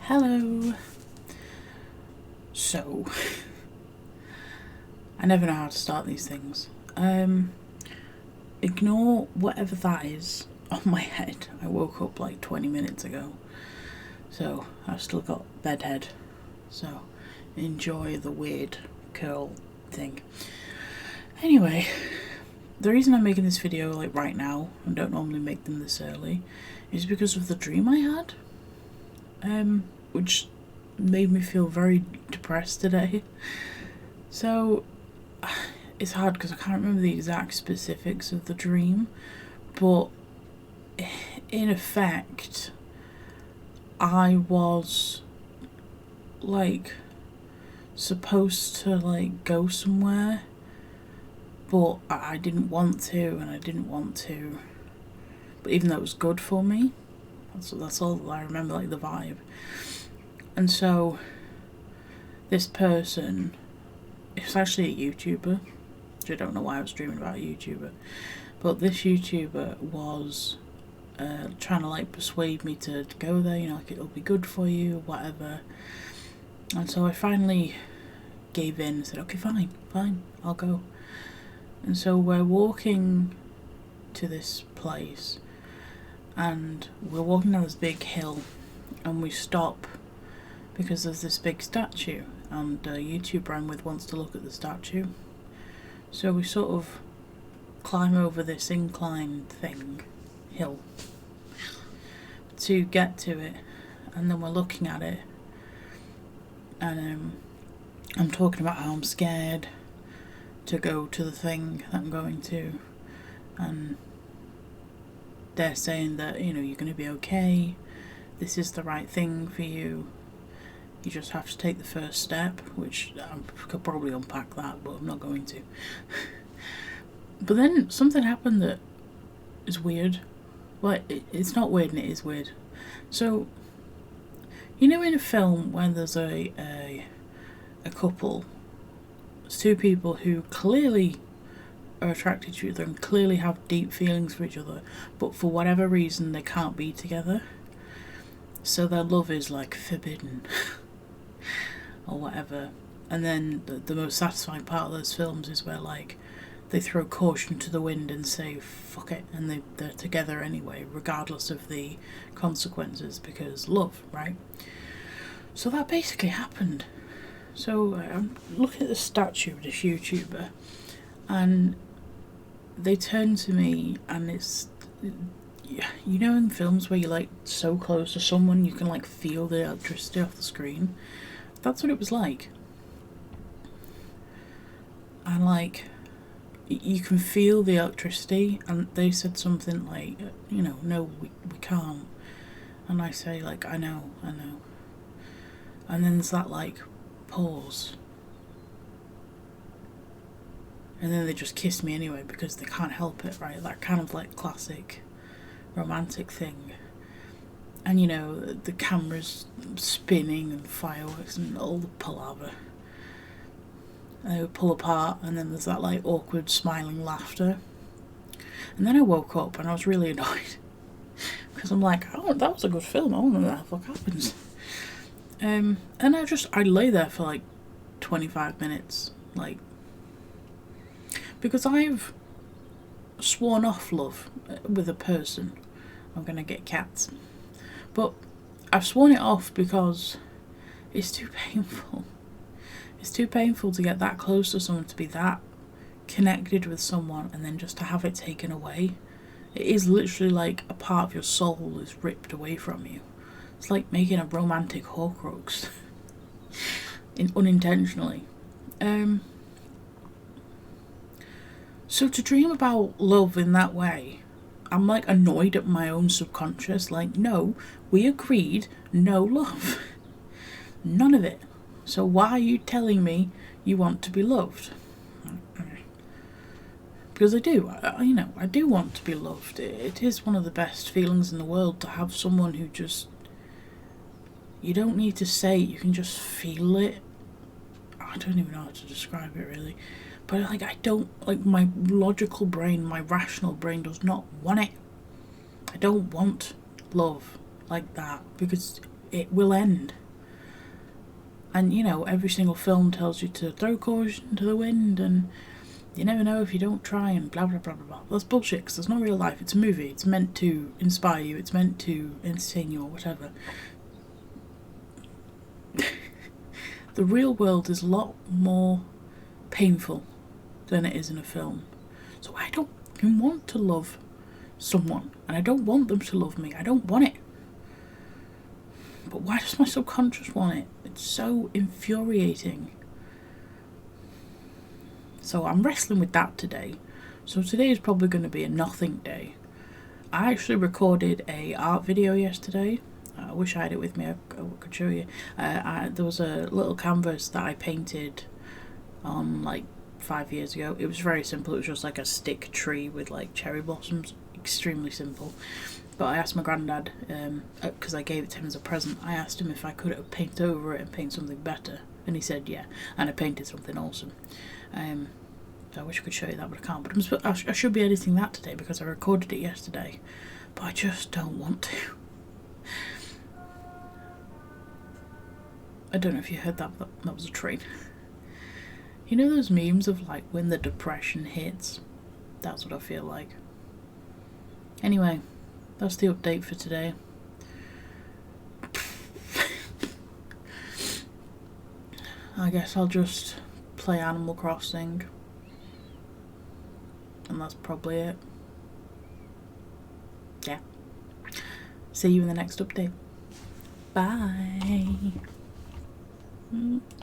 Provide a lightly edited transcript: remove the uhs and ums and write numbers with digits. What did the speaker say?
Hello. So, I never know how to start these things. Ignore whatever that is on my head. I woke up like 20 minutes ago, so I've still got bedhead. So, enjoy the weird curl thing. Anyway, the reason I'm making this video like right now, and don't normally make them this early, is because of the dream I had. Which made me feel very depressed today. So it's hard because I can't remember the exact specifics of the dream, but in effect I was like supposed to like go somewhere, but I didn't want to, and I didn't want to, but even though it was good for me, that's all I remember, like the vibe. And so this person, it's actually a YouTuber, which I don't know why I was dreaming about a YouTuber, but this YouTuber was trying to like persuade me to go there, you know, like it'll be good for you, whatever. And so I finally gave in and said, okay, fine, I'll go. And so we're walking to this place, and we're walking down this big hill, and we stop because there's this big statue, and YouTuber I'm with wants to look at the statue. So we sort of climb over this incline hill, to get to it, and then we're looking at it, and I'm talking about how I'm scared to go to the thing that I'm going to, and they're saying that, you know, you're going to be okay, this is the right thing for you, you just have to take the first step, which I could probably unpack that, but I'm not going to. But then something happened that is weird. Well, it's not weird and it is weird. So, you know in a film when there's a couple, there's two people who clearly are attracted to each other and clearly have deep feelings for each other, but for whatever reason they can't be together, so their love is like forbidden or whatever. And then the most satisfying part of those films is where like they throw caution to the wind and say fuck it, and they're together anyway regardless of the consequences, because love, right? So that basically happened. So I'm looking at the statue of this YouTuber, and they turn to me, and it's, you know in films where you're like so close to someone you can like feel the electricity off the screen? That's what it was like. And like you can feel the electricity, and they said something like, you know, no, we can't. And I say like, I know. And then there's that like pause, and then they just kiss me anyway because they can't help it, right? That kind of like classic romantic thing. And you know, the camera's spinning and fireworks and all the palaver, and they would pull apart, and then there's that like awkward smiling laughter. And then I woke up and I was really annoyed because I'm like, oh, that was a good film, I wonder what the fuck happens. And I lay there for like 25 minutes, like, because I've sworn off love with a person. I'm gonna get cats, but I've sworn it off because it's too painful. It's too painful to get that close to someone, to be that connected with someone, and then just to have it taken away. It is literally like a part of your soul is ripped away from you. It's like making a romantic Horcrux unintentionally. So to dream about love in that way, I'm like annoyed at my own subconscious, like, no, we agreed, no love. None of it. So why are you telling me you want to be loved? Because I do, I do want to be loved. It is one of the best feelings in the world to have someone who just, you don't need to say it, you can just feel it. I don't even know how to describe it really. But like, I don't, like, my logical brain, my rational brain does not want it. I don't want love like that, because it will end. And you know, every single film tells you to throw caution to the wind, and you never know if you don't try, and blah blah blah blah blah. That's bullshit, because it's not real life. It's a movie. It's meant to inspire you. It's meant to entertain you or whatever. The real world is a lot more painful than it is in a film. So I don't want to love someone, and I don't want them to love me. I don't want it. But why does my subconscious want it? It's so infuriating. So I'm wrestling with that today. So today is probably going to be a nothing day. I actually recorded a art video yesterday. I wish I had it with me. I could show you. There was a little canvas that I painted on like 5 years ago. It was very simple. It was just like a stick tree with like cherry blossoms. Extremely simple. But I asked my granddad, because I gave it to him as a present, I asked him if I could paint over it and paint something better. And he said yeah. And I painted something awesome. So I wish I could show you that, but I can't. But I should be editing that today because I recorded it yesterday. But I just don't want to. I don't know if you heard that, but that was a train. You know those memes of like when the depression hits? That's what I feel like. Anyway, that's the update for today. I guess I'll just play Animal Crossing. And that's probably it. Yeah. See you in the next update. Bye.